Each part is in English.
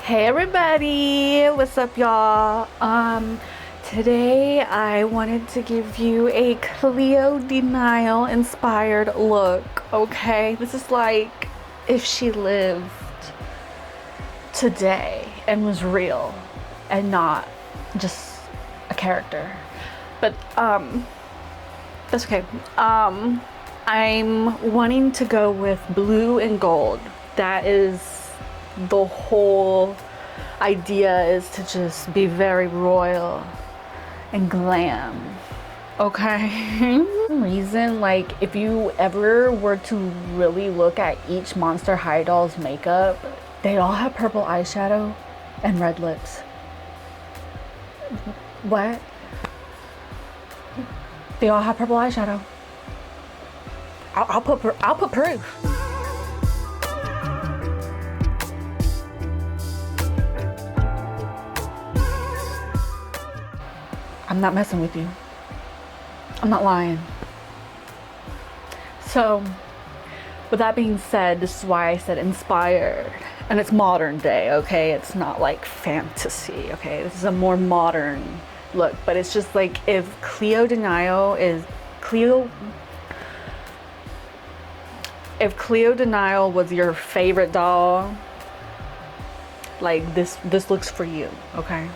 Hey everybody, what's up y'all? Today I wanted to give you a Cleo De Nile inspired look, okay? This is like if she lived today and was real and not just a character. But that's okay. I'm wanting to go with blue and gold. That is the whole idea, is to just be very royal and glam, okay? For some reason, like, if you ever were to really look at each Monster High doll's makeup, they all have purple eyeshadow and red lips. What? They all have purple eyeshadow. I'll put proof. I'm not messing with you. I'm not lying. So, with that being said, this is why I said inspired. And it's modern day, okay? It's not like fantasy, okay? This is a more modern look. But it's just like if Cleo De Nile if Cleo De Nile was your favorite doll, like this looks for you, okay?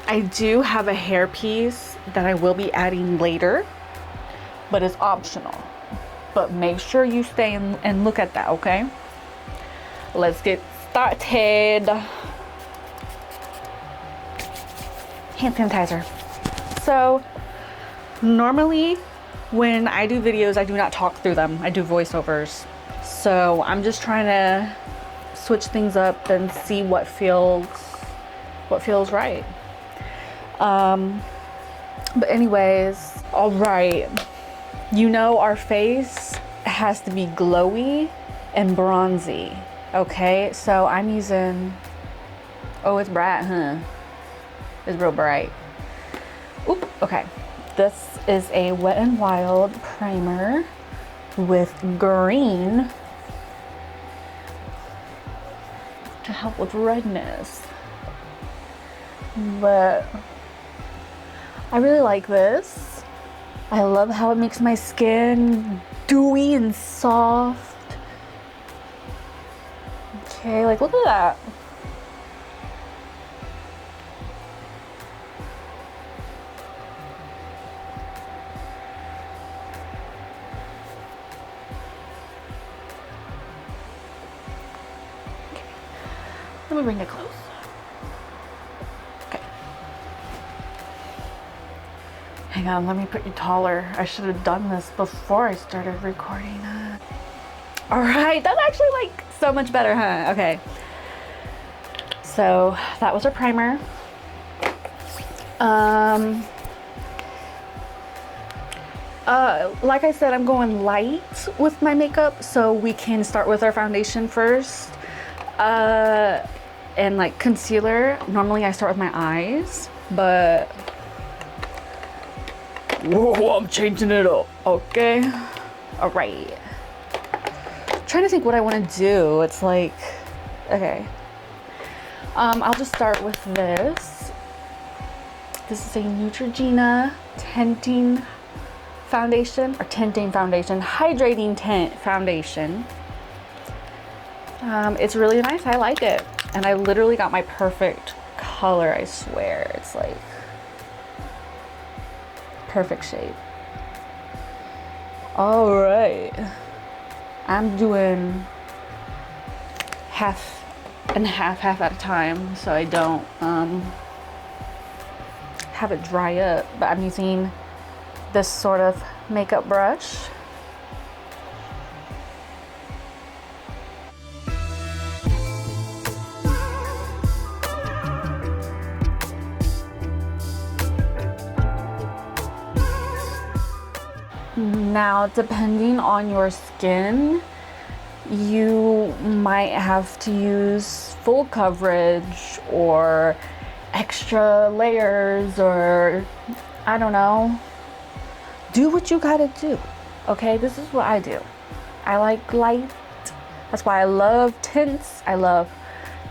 I do have a hairpiece that I will be adding later, but it's optional. But make sure you stay and look at that, okay? Let's get started. Hand sanitizer. So, normally when I do videos, I do not talk through them. I do voiceovers. So, I'm just trying to switch things up and see what feels right. But anyways, all right. You know our face has to be glowy and bronzy, okay? So I'm using, oh, it's bright, huh? It's real bright. Oop, okay. This is a Wet n Wild primer with green to help with redness. But I really like this. I love how it makes my skin dewy and soft. Okay, like look at that. Okay. Let me bring it close. Hang on, let me put you taller. I should have done this before I started recording. All right, that's actually like so much better, huh? Okay. So that was our primer. Like I said, I'm going light with my makeup, so we can start with our foundation first. And like concealer, normally I start with my eyes, but whoa, I'm changing it up, okay? All right. Trying to think what I want to do. It's like, okay. I'll just start with this. This is a Neutrogena tinting foundation, hydrating tint foundation. It's really nice. I like it. And I literally got my perfect color, I swear. It's like perfect shade. All right, I'm doing half and half at a time, so I don't have it dry up. But I'm using this sort of makeup brush. Now, depending on your skin, you might have to use full coverage or extra layers, or I don't know. Do what you gotta do, okay? This is what I do. I like light. That's why I love tints. I love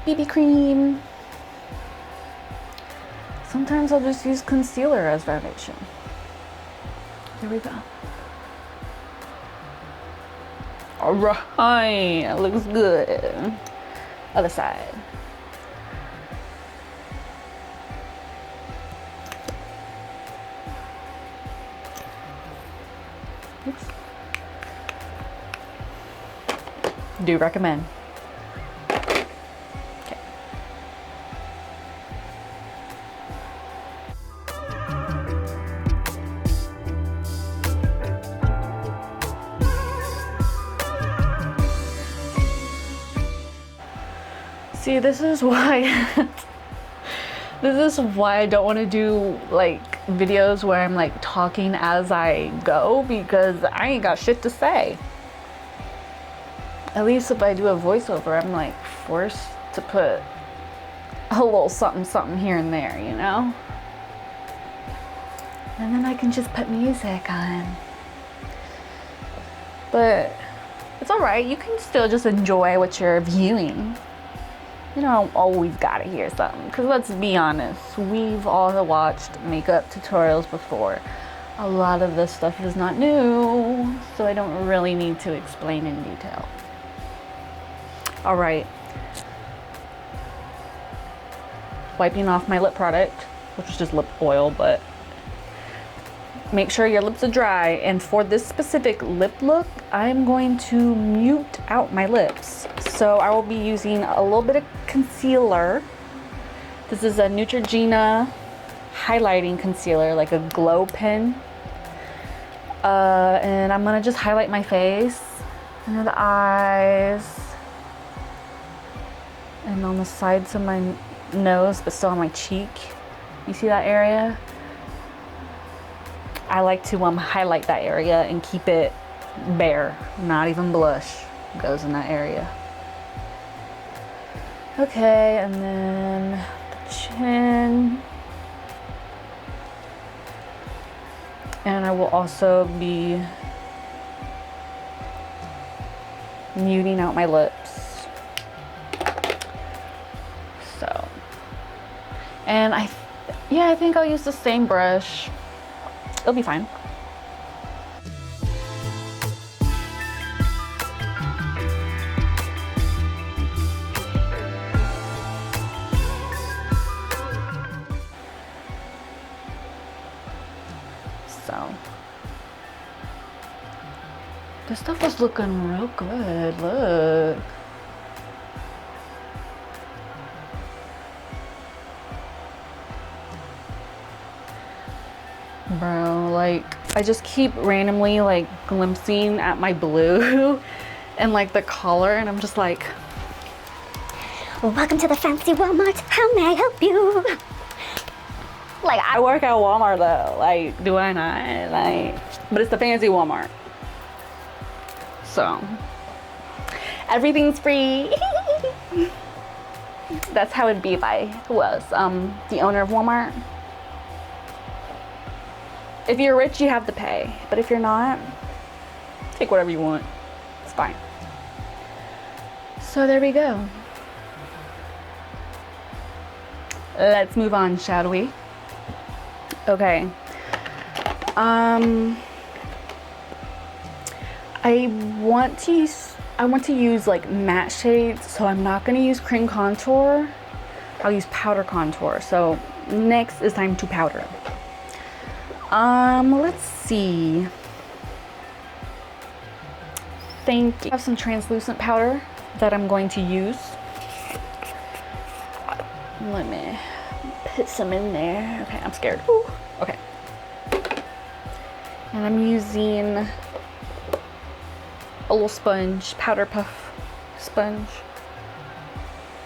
BB cream. Sometimes I'll just use concealer as foundation. There we go. All right, looks good. Other side. Oops. Do recommend. Okay. See, this is why this is why I don't want to do like videos where I'm like talking as I go, because I ain't got shit to say. At least if I do a voiceover, I'm like forced to put a little something something here and there, you know? And then I can just put music on. But it's alright, you can still just enjoy what you're viewing. You don't always gotta hear something, because let's be honest, we've all watched makeup tutorials before. A lot of this stuff is not new, so I don't really need to explain in detail. All right, wiping off my lip product, which is just lip oil, but make sure your lips are dry. And for this specific lip look, I'm going to mute out my lips. So I will be using a little bit of concealer. This is a Neutrogena highlighting concealer, like a glow pen. And I'm gonna just highlight my face, under the eyes, and on the sides of my nose, but still on my cheek. You see that area? I like to highlight that area and keep it bare. Not even blush goes in that area. Okay, and then the chin. And I will also be muting out my lips. So, and I think I'll use the same brush. It'll be fine. So, this stuff is looking real good. Look. Bro, like, I just keep randomly like glimpsing at my blue and like the color, and I'm just like, welcome to the fancy Walmart. How may I help you? like, I work at Walmart though. Like, do I not? Like, but it's the fancy Walmart. So, everything's free. That's how it'd be if I was the owner of Walmart. If you're rich, you have to pay. But if you're not, take whatever you want. It's fine. So there we go. Let's move on, shall we? Okay. I want to use like matte shades, so I'm not going to use cream contour. I'll use powder contour. So next is time to powder. Let's see. I have some translucent powder that I'm going to use. Let me put some in there. Okay, I'm scared. Ooh, okay. And I'm using a little sponge, powder puff sponge.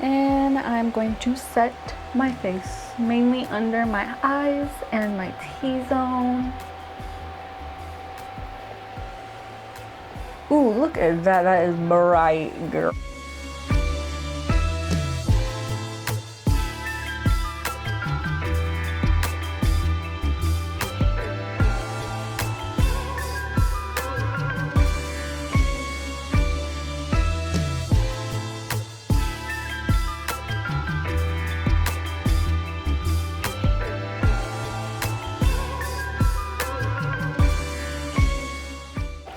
And I'm going to set my face, mainly under my eyes and my T-zone. Ooh, look at that. That is bright, girl.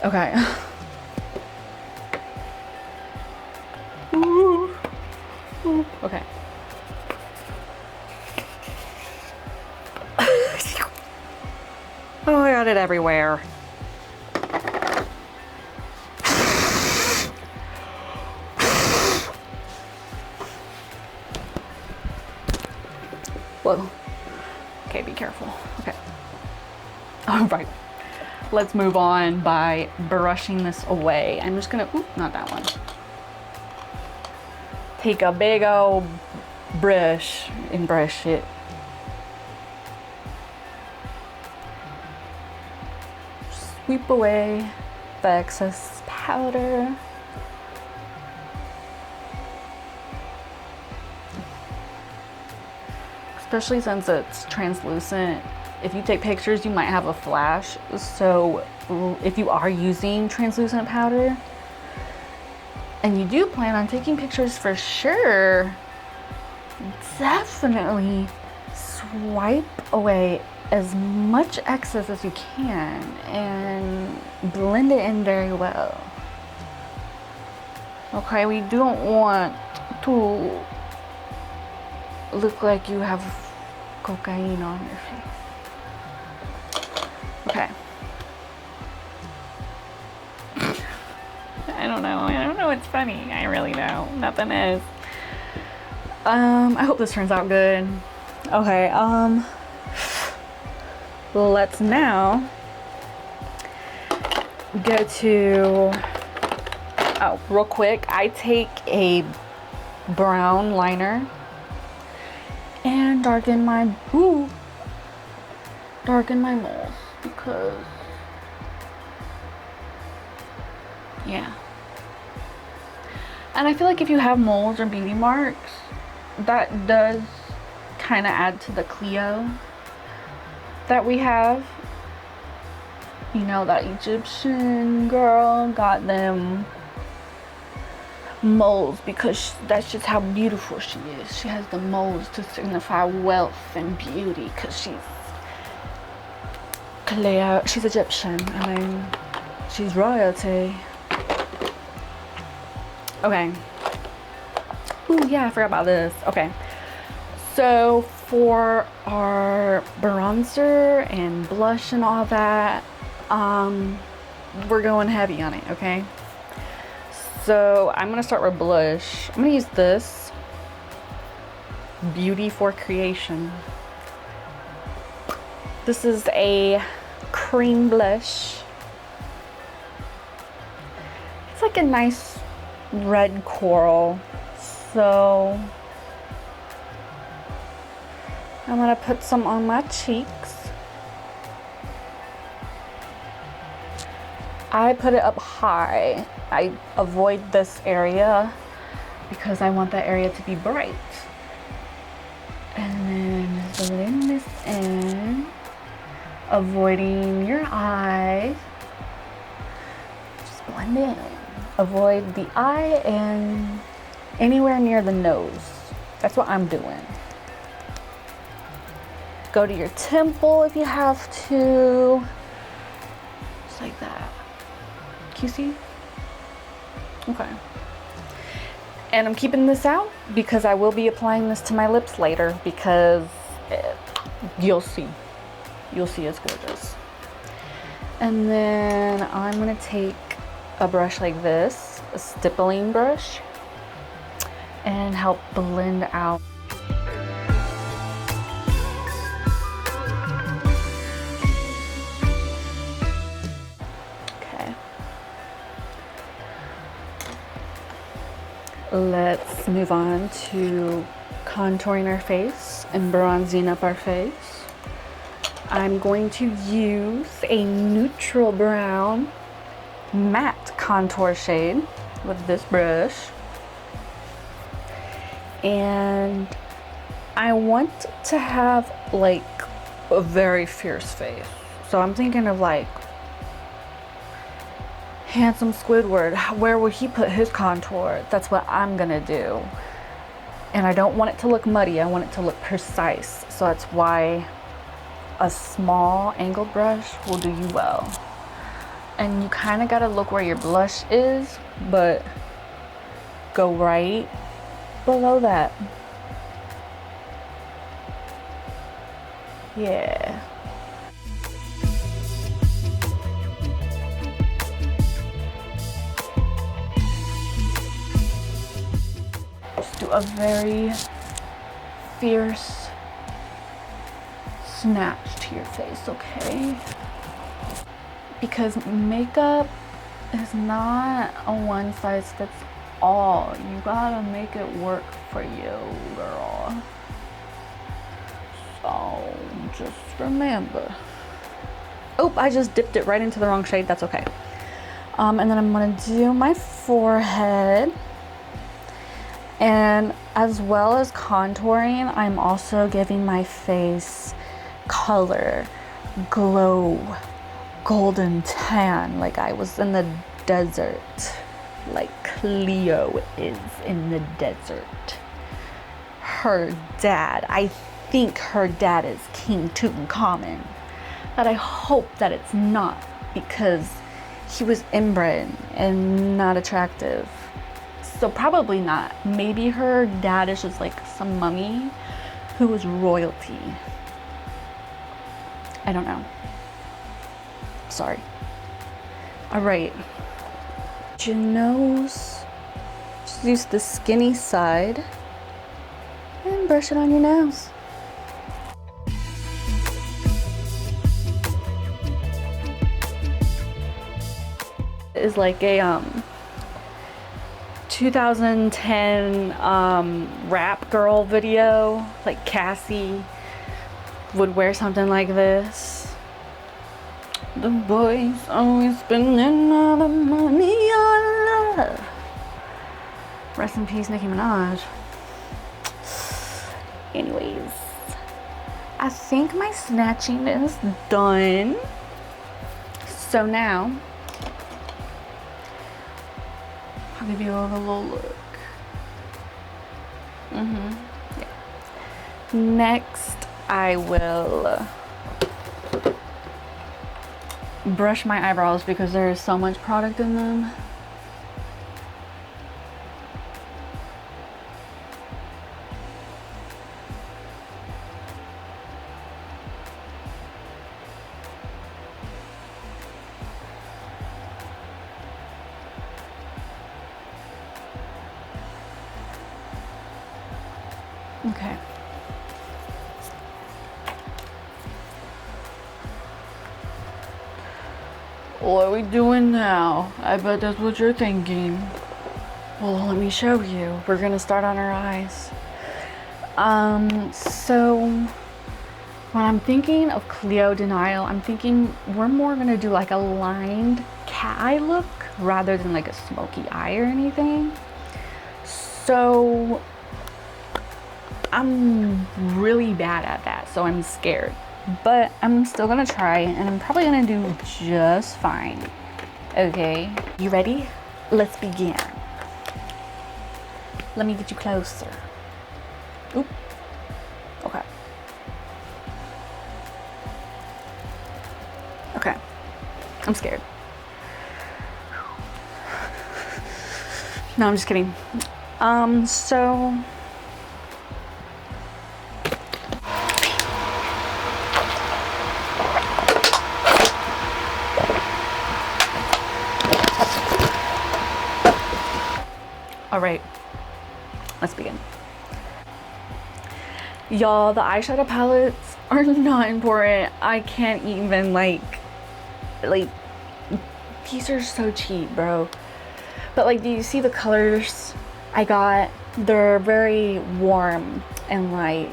Okay. Ooh. Ooh. Okay. Oh, I got it everywhere. Whoa. Okay, be careful. Okay. All right. Let's move on by brushing this away. I'm just gonna, ooh, not that one. Take a big old brush and brush it. Sweep away the excess powder. Especially since it's translucent. If you take pictures, you might have a flash. So if you are using translucent powder and you do plan on taking pictures for sure, definitely swipe away as much excess as you can and blend it in very well. Okay, we don't want to look like you have cocaine on your face. Okay. I don't know what's funny. I really don't. Nothing is. I hope this turns out good. Okay, let's now go to, oh, real quick, I take a brown liner and darken my moles because, yeah. And I feel like if you have moles or beauty marks, that does kind of add to the Cleo that we have. You know, that Egyptian girl got them moles because that's just how beautiful she is. She has the moles to signify wealth and beauty because she's Cleo. She's Egyptian. I mean, she's royalty. Okay. Ooh, yeah, I forgot about this. Okay. So for our bronzer and blush and all that, we're going heavy on it, okay? So I'm gonna start with blush. I'm gonna use this Beauty for Creation. This is a cream blush. It's like a nice red coral. So I'm gonna put some on my cheeks. I put it up high. I avoid this area because I want that area to be bright. And then blend this in, avoiding your eyes. Just blend in. Avoid the eye and anywhere near the nose. That's what I'm doing. Go to your temple if you have to. Just like that. Can you see? Okay. And I'm keeping this out because I will be applying this to my lips later because you'll see. You'll see it's gorgeous. And then I'm gonna take a brush like this, a stippling brush, and help blend out. Okay. Let's move on to contouring our face and bronzing up our face. I'm going to use a neutral brown matte contour shade with this brush. And I want to have like a very fierce face. So I'm thinking of like handsome Squidward. Where would he put his contour? That's what I'm gonna do. And I don't want it to look muddy. I want it to look precise. So that's why a small angled brush will do you well. and you kind of gotta look where your blush is, but go right below that. Yeah. Just do a very fierce snatch to your face, okay? Because makeup is not a one size fits all. You gotta make it work for you, girl. So just remember. Oh, I just dipped it right into the wrong shade. That's okay. And then I'm gonna do my forehead. And as well as contouring, I'm also giving my face color, glow, golden tan, like I was in the desert, like Cleo is in the desert. Her dad, I think her dad is King Tutankhamun, but I hope that it's not, because he was inbred and not attractive. So probably not. Maybe her dad is just like some mummy who was royalty. I don't know. Sorry. All right. Your nose. Just use the skinny side and brush it on your nose. Is like a 2010 rap girl video. Like Cassie would wear something like this. The boys always spending all the money on love. Rest in peace, Nicki Minaj. Anyways, I think my snatching is done. So now, I'll give you a little look. Yeah. Next, I will brush my eyebrows because there is so much product in them. Okay. What are we doing now? I bet that's what you're thinking. Well, let me show you. We're gonna start on our eyes. So when I'm thinking of Cleo De Nile, I'm thinking we're more gonna do like a lined cat eye look rather than like a smoky eye or anything. So I'm really bad at that, so I'm scared. But I'm still gonna try, and I'm probably gonna do just fine. Okay, you ready? Let's begin. Let me get you closer. Oop. Okay. Okay. I'm scared. No, I'm just kidding. So all right, let's begin. Y'all, the eyeshadow palettes are not important. I can't even like these are so cheap, bro. But like, do you see the colors I got? They're very warm and like.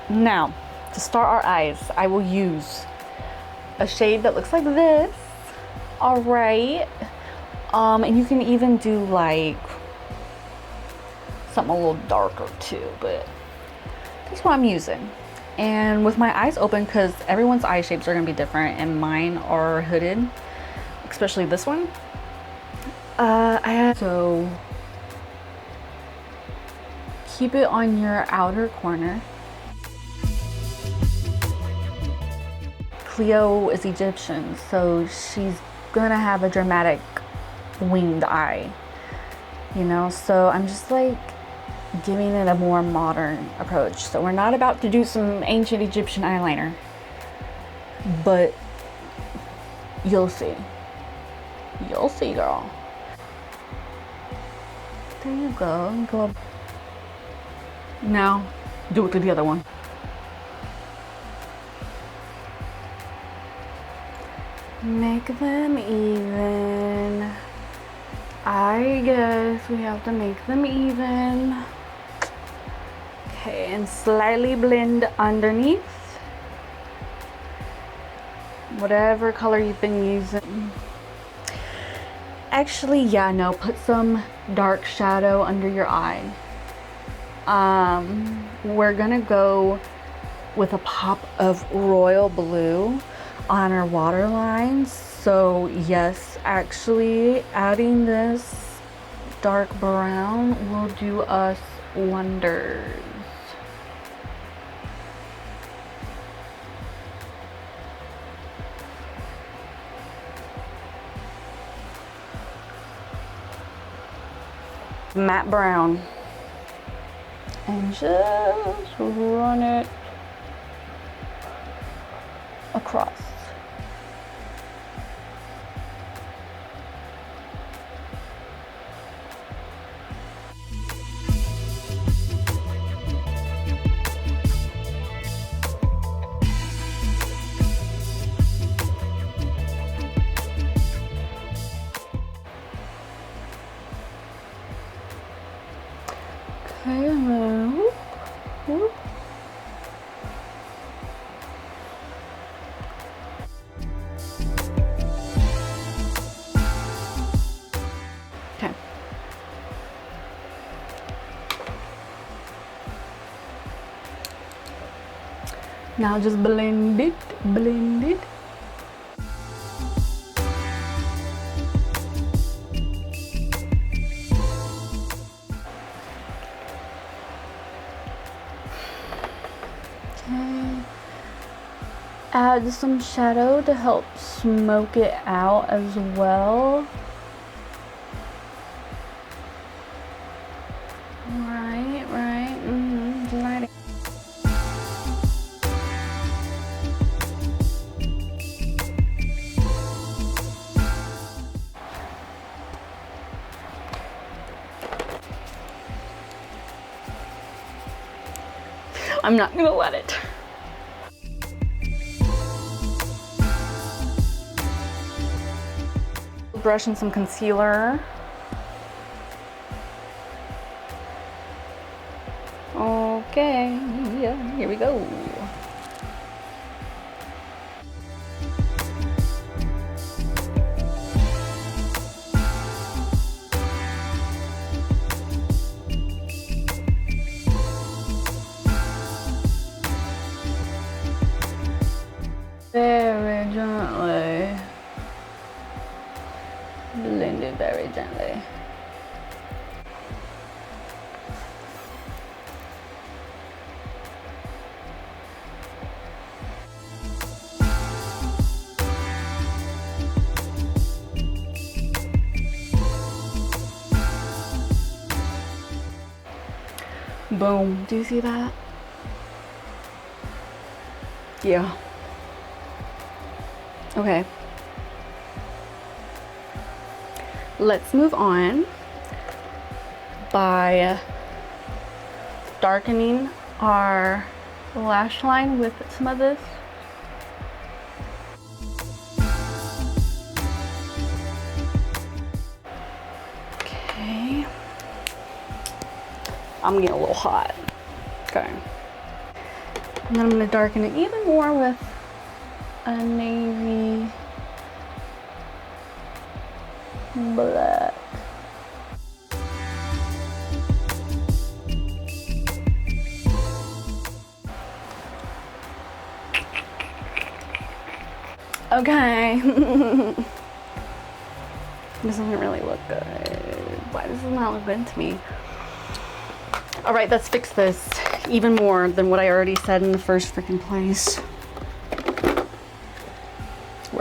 Now, to start our eyes, I will use a shade that looks like this. All right. And you can even do like something a little darker too, but that's what I'm using. And with my eyes open, because everyone's eye shapes are gonna be different and mine are hooded, especially this one. So keep it on your outer corner. Cleo is Egyptian, so she's gonna have a dramatic winged eye, you know? So I'm just like giving it a more modern approach. So we're not about to do some ancient Egyptian eyeliner, but you'll see. You'll see, girl. There you go. Go up. Now, do it to the other one. Make them even. I guess we have to make them even. Okay, and slightly blend underneath. Whatever color you've been using. Actually, yeah, no, put some dark shadow under your eye. We're gonna go with a pop of royal blue on our waterline. So yes, actually adding this dark brown will do us wonders. Matte brown, and just run it across. Okay, whoop, whoop. Okay. Now just blend it, blend it. Okay. Add some shadow to help smoke it out as well. Right, lighting. I'm not gonna let it. Brush and some concealer. Okay, yeah, here we go. Very gently. Blend it very gently. Boom. Do you see that? Yeah. Okay. Let's move on by darkening our lash line with some of this. Okay. I'm getting a little hot. Okay. And then I'm going to darken it even more with a navy black. Okay. This doesn't really look good. Why does it not look good to me? All right, let's fix this even more than what I already said in the first freaking place.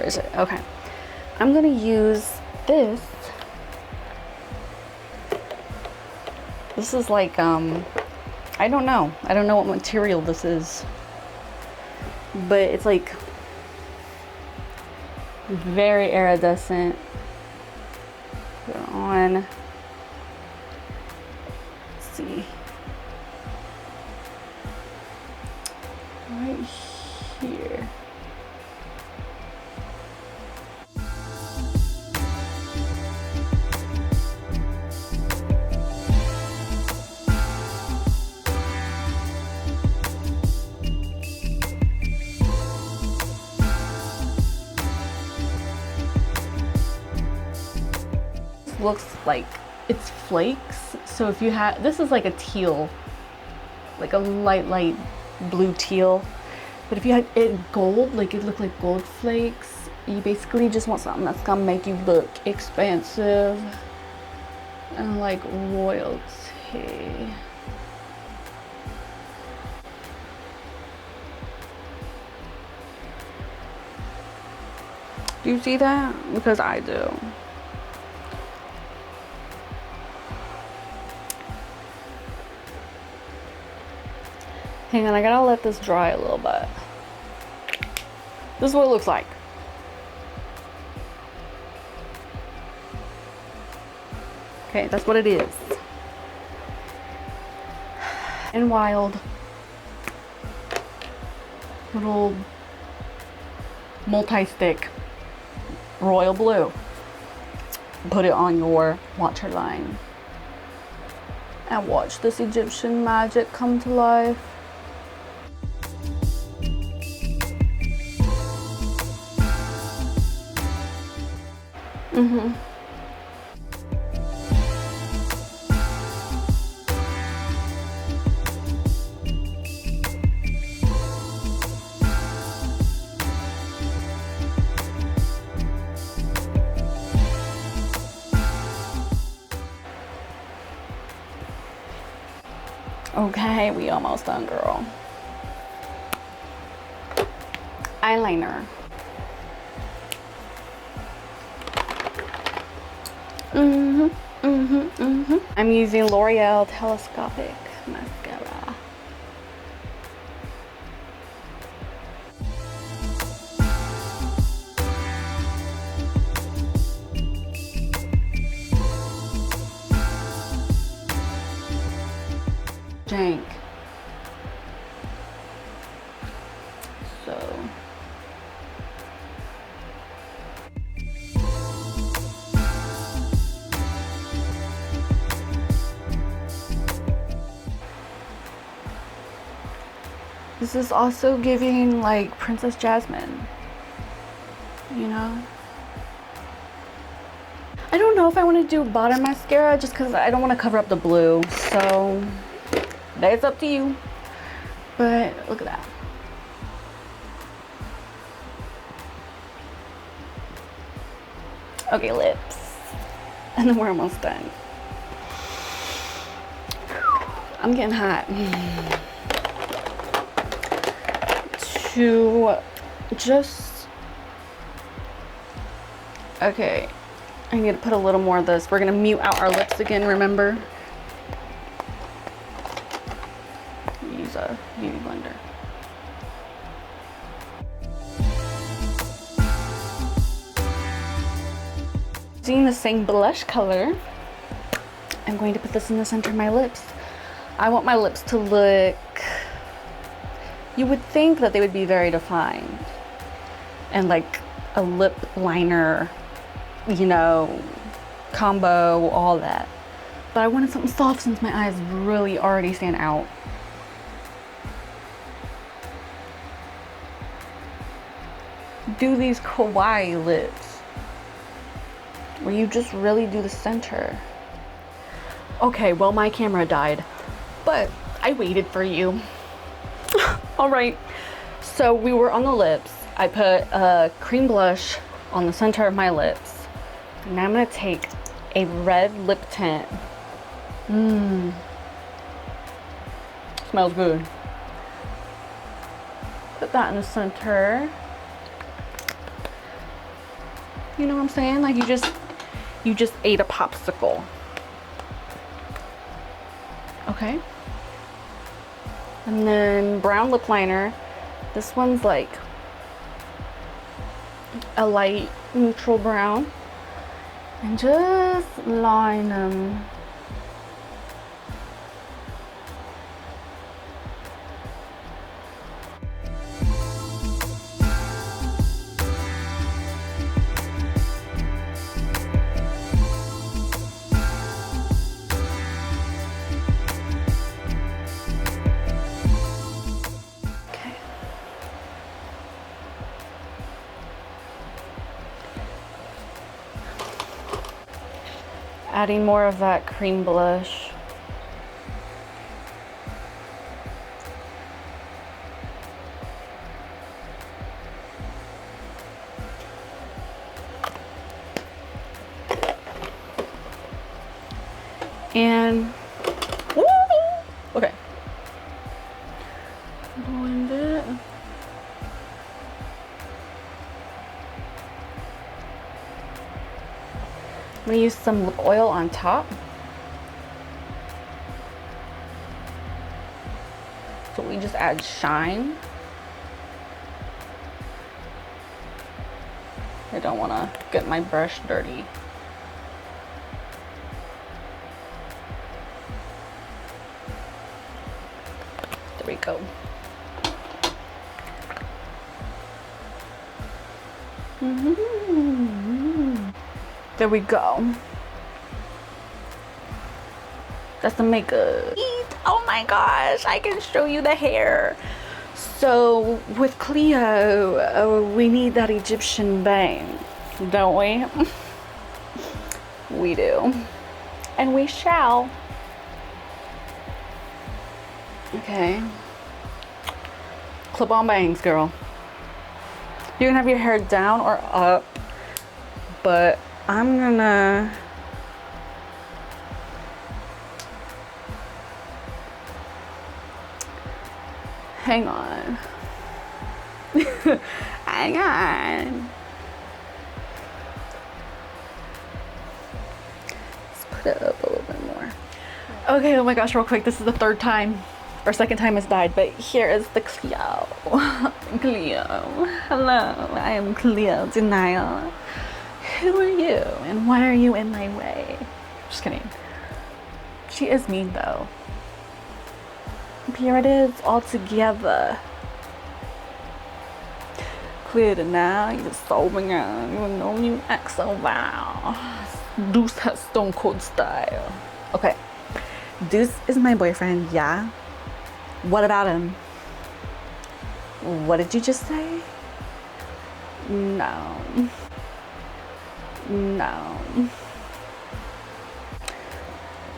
is it? Okay. I'm gonna use this. This is like, I don't know. I don't know what material this is. But it's like very iridescent. Put it on. Let's see. Right here. Looks like it's flakes. So if you have, this is like a teal, like a light blue teal. But if you had it gold, like it looked like gold flakes, you basically just want something that's gonna make you look expensive and like royalty. Do you see that? Because I do. Hang on, I gotta let this dry a little bit. This is what it looks like. Okay, that's what it is. And wild. Little multi-stick royal blue. Put it on your waterline. And watch this Egyptian magic come to life. Okay, we almost done, girl. Eyeliner. I'm using L'Oreal Telescopic Mascara. Jank. So. This is also giving like Princess Jasmine, you know? I don't know if I want to do bottom mascara just because I don't want to cover up the blue, so that's up to you. But look at that. Okay, lips. And then we're almost done. I'm getting hot. To just, okay, I need to put a little more of this. We're gonna mute out our lips again, remember? Use a beauty blender. Using the same blush color, I'm going to put this in the center of my lips. I want my lips to look, you would think that they would be very defined and like a lip liner, you know, combo, all that. But I wanted something soft since my eyes really already stand out. Do these kawaii lips where you just really do the center. Okay, well, my camera died, but I waited for you. All right, so we were on the lips. I put a cream blush on the center of my lips. Now I'm gonna take a red lip tint. Smells good. Put that in the center. You know what I'm saying? Like you just ate a popsicle. Okay. And then brown lip liner. This one's like a light neutral brown. And just line them. Adding more of that cream blush. And, woo! Okay. Blend it. I'm gonna use some lip oil on top. So we just add shine. I don't wanna get my brush dirty. There we go. There we go. That's the makeup. Oh my gosh, I can show you the hair. So with Cleo, we need that Egyptian bang, don't we? We do. And we shall. Okay. Clip-on bangs, girl. You can have your hair down or up, but I'm gonna hang on. Hang on. Let's put it up a little bit more. Okay, oh my gosh, real quick, this is the third time or second time it's dyed, but here is the Cleo. Cleo. Hello, I am Cleo De Nile. Who are you and why are you in my way? Just kidding. She is mean though. Here it is all together. Cleo De Nile, you're so young. You know you act so wow. Deuce has stone cold style. Okay. Deuce is my boyfriend, yeah? What about him? What did you just say? No. No.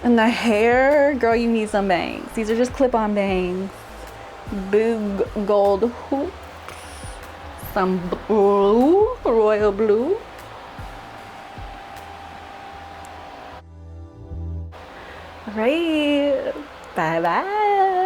And the hair, girl, you need some bangs. These are just clip-on bangs. Big gold hoop. Some blue, royal blue. All right. Bye-bye.